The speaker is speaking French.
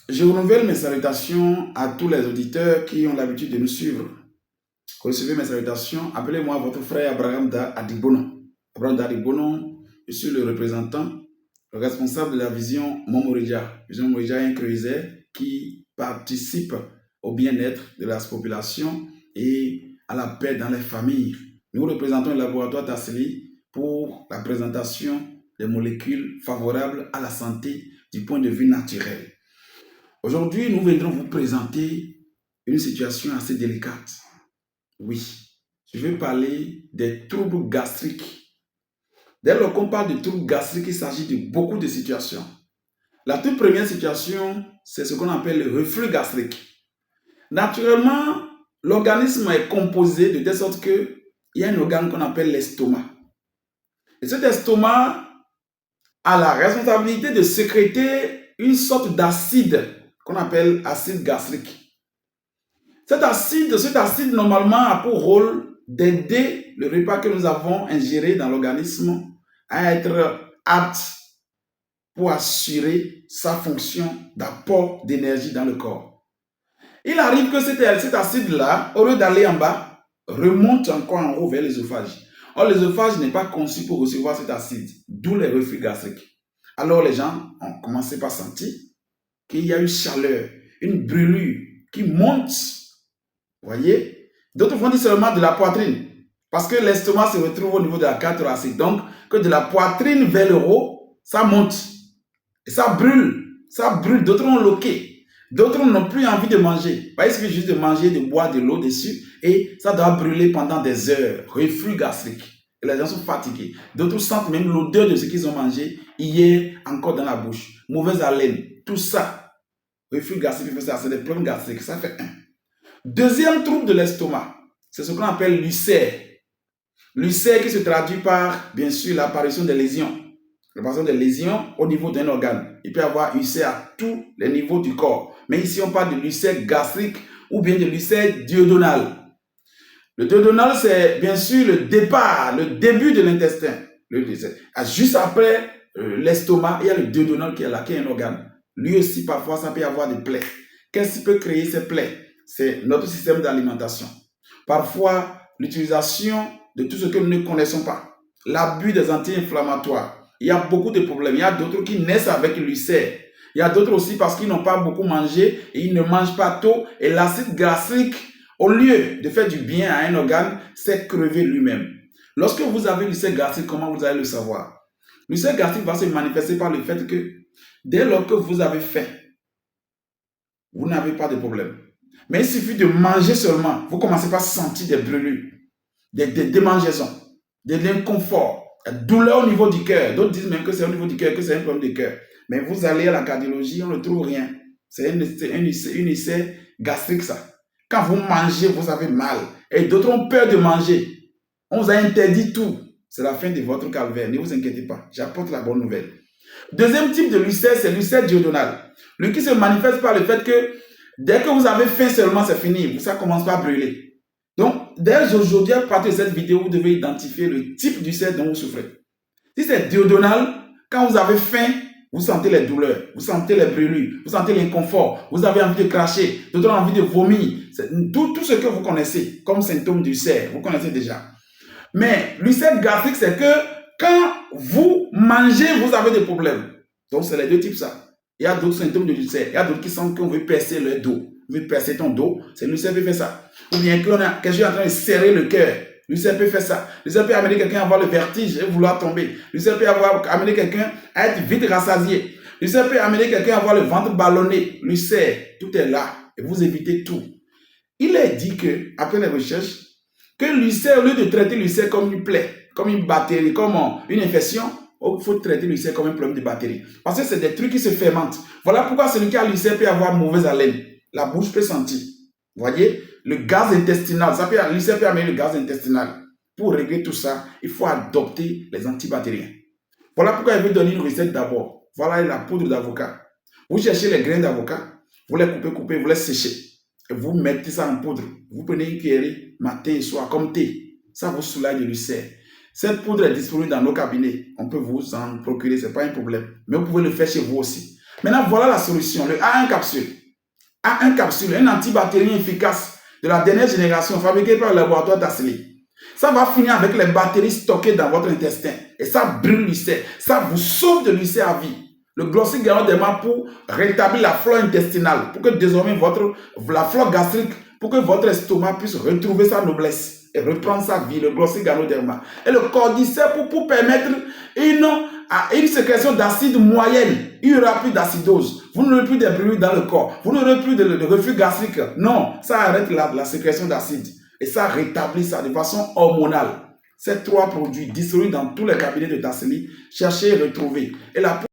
Je renouvelle mes salutations à tous les auditeurs qui ont l'habitude de nous suivre. Recevez mes salutations. Appelez-moi votre frère Abraham Da Adibono. Abraham Da Adibono, je suis le représentant, le responsable de la vision Momoridja. Vision Momoridja est un creuset qui participe au bien-être de la population et à la paix dans les familles. Nous représentons le laboratoire Tasseli pour la présentation des molécules favorables à la santé du point de vue naturel. Aujourd'hui, nous viendrons vous présenter une situation assez délicate. Oui, je vais parler des troubles gastriques. Dès lors qu'on parle de troubles gastriques, il s'agit de beaucoup de situations. La toute première situation, c'est ce qu'on appelle le reflux gastrique. Naturellement, l'organisme est composé de telle sorte qu'il y a un organe qu'on appelle l'estomac. Et cet estomac a la responsabilité de sécréter une sorte d'acide qu'on appelle acide gastrique. Cet acide, normalement, a pour rôle d'aider le repas que nous avons ingéré dans l'organisme à être apte pour assurer sa fonction d'apport d'énergie dans le corps. Il arrive que cet acide-là, au lieu d'aller en bas, remonte encore en haut vers l'œsophage. Or, l'œsophage n'est pas conçu pour recevoir cet acide, d'où les reflux gastriques. Alors, les gens ont commencé par sentir qu'il y a une chaleur, une brûlure qui monte. Vous voyez? D'autres vont dire seulement de la poitrine. Parce que l'estomac se retrouve au niveau de la cage thoracique. Donc, que de la poitrine vers le haut, ça monte. Et ça brûle. Ça brûle. D'autres ont loqué. D'autres n'ont plus envie de manger. Il suffit juste de manger, de boire de l'eau dessus. Et ça doit brûler pendant des heures. Reflux gastrique. Et les gens sont fatigués. D'autres sentent même l'odeur de ce qu'ils ont mangé hier encore dans la bouche. Mauvaise haleine. Tout ça. Reflux gastrique, c'est des problèmes gastriques. Ça fait un. Deuxième trouble de l'estomac, c'est ce qu'on appelle l'ulcère. L'ulcère qui se traduit par, bien sûr, l'apparition des lésions. L'apparition des lésions au niveau d'un organe. Il peut y avoir ulcère à tous les niveaux du corps. Mais ici, on parle de l'ulcère gastrique ou bien de l'ulcère duodénal. Le duodénal, c'est bien sûr le départ, le début de l'intestin. Juste après l'estomac, il y a le duodénal qui est là, qui est un organe. Lui aussi, parfois, ça peut y avoir des plaies. Qu'est-ce qui peut créer ces plaies? C'est notre système d'alimentation. Parfois, l'utilisation de tout ce que nous ne connaissons pas. L'abus des anti-inflammatoires. Il y a beaucoup de problèmes. Il y a d'autres qui naissent avec l'ulcère. Il y a d'autres aussi parce qu'ils n'ont pas beaucoup mangé et ils ne mangent pas tôt. Et l'acide gastrique, au lieu de faire du bien à un organe, c'est crever lui-même. Lorsque vous avez l'ulcère gastrique, comment vous allez le savoir? L'ulcère gastrique va se manifester par le fait que dès lors que vous avez faim, vous n'avez pas de problème. Mais il suffit de manger seulement. Vous commencez par sentir des brûlures, des démangeaisons, de l'inconfort, la douleur au niveau du cœur. D'autres disent même que c'est au niveau du cœur, que c'est un problème de cœur. Mais vous allez à la cardiologie, on ne trouve rien. C'est une ulcère gastrique, ça. Quand vous mangez, vous avez mal. Et d'autres ont peur de manger. On vous a interdit tout. C'est la fin de votre calvaire. Ne vous inquiétez pas. J'apporte la bonne nouvelle. Deuxième type de l'ulcère, c'est l'ulcère duodénal. Lui qui se manifeste par le fait que dès que vous avez faim seulement, c'est fini. Ça commence par brûler. Donc, dès aujourd'hui, à partir de cette vidéo, vous devez identifier le type d'ulcère dont vous souffrez. Si c'est duodénal, quand vous avez faim, vous sentez les douleurs, vous sentez les brûlures, vous sentez l'inconfort, vous avez envie de cracher, d'autres ont envie de vomir. Tout ce que vous connaissez comme symptôme d'ulcère, vous connaissez déjà. Mais l'ulcère gastrique, c'est que quand vous mangez, vous avez des problèmes. Donc, c'est les deux types, ça. Il y a d'autres symptômes de l'ulcère. Il y a d'autres qui sentent qu'on veut percer leur dos. On veut percer ton dos. C'est l'ulcère qui fait ça. Ou bien qu'on a quelque chose en train de serrer le cœur. L'ulcère peut faire ça. L'ulcère peut amener quelqu'un à avoir le vertige et vouloir tomber. L'ulcère peut amener quelqu'un à être vite rassasié. L'ulcère peut amener quelqu'un à avoir le ventre ballonné. L'ulcère, tout est là. Et vous évitez tout. Il est dit que, après les recherches, que l'ulcère, au lieu de traiter l'ulcère comme une plaie, comme une bactérie, comme une infection, il faut traiter l'ulcère comme un problème de bactérie. Parce que c'est des trucs qui se fermentent. Voilà pourquoi celui qui a l'ulcère peut avoir mauvaise haleine. La bouche peut sentir. Vous voyez? Le gaz intestinal, l'ulcère peut amener le gaz intestinal. Pour régler tout ça, il faut adopter les antibactériens. Voilà pourquoi il veut donner une recette d'abord. Voilà la poudre d'avocat. Vous cherchez les grains d'avocat, vous les coupez, vous les séchez. Et vous mettez ça en poudre. Vous prenez une cuillerée matin et soir comme thé. Ça vous soulage de l'ulcère. Cette poudre est disponible dans nos cabinets. On peut vous en procurer, ce n'est pas un problème. Mais vous pouvez le faire chez vous aussi. Maintenant, voilà la solution. Le A1 capsule. A1 capsule, un antibactérien efficace de la dernière génération fabriqué par le laboratoire Tasly. Ça va finir avec les bactéries stockées dans votre intestin. Et ça brûle l'ulcère. Ça vous sauve de l'ulcère à vie. Le Glossy Ganoderma pour rétablir la flore intestinale. Pour que désormais la flore gastrique, pour que votre estomac puisse retrouver sa noblesse et reprendre sa vie. Le Glossy Ganoderma. Et le Cordyceps pour permettre une sécrétion d'acide moyenne. Il n'y aura plus d'acidose. Vous n'aurez plus de bruit dans le corps. Vous n'aurez plus de reflux gastrique. Non, ça arrête la sécrétion d'acide. Et ça rétablit ça de façon hormonale. Ces 3 produits distribués dans tous les cabinets de Tasly, cherchez et retrouvez. Et la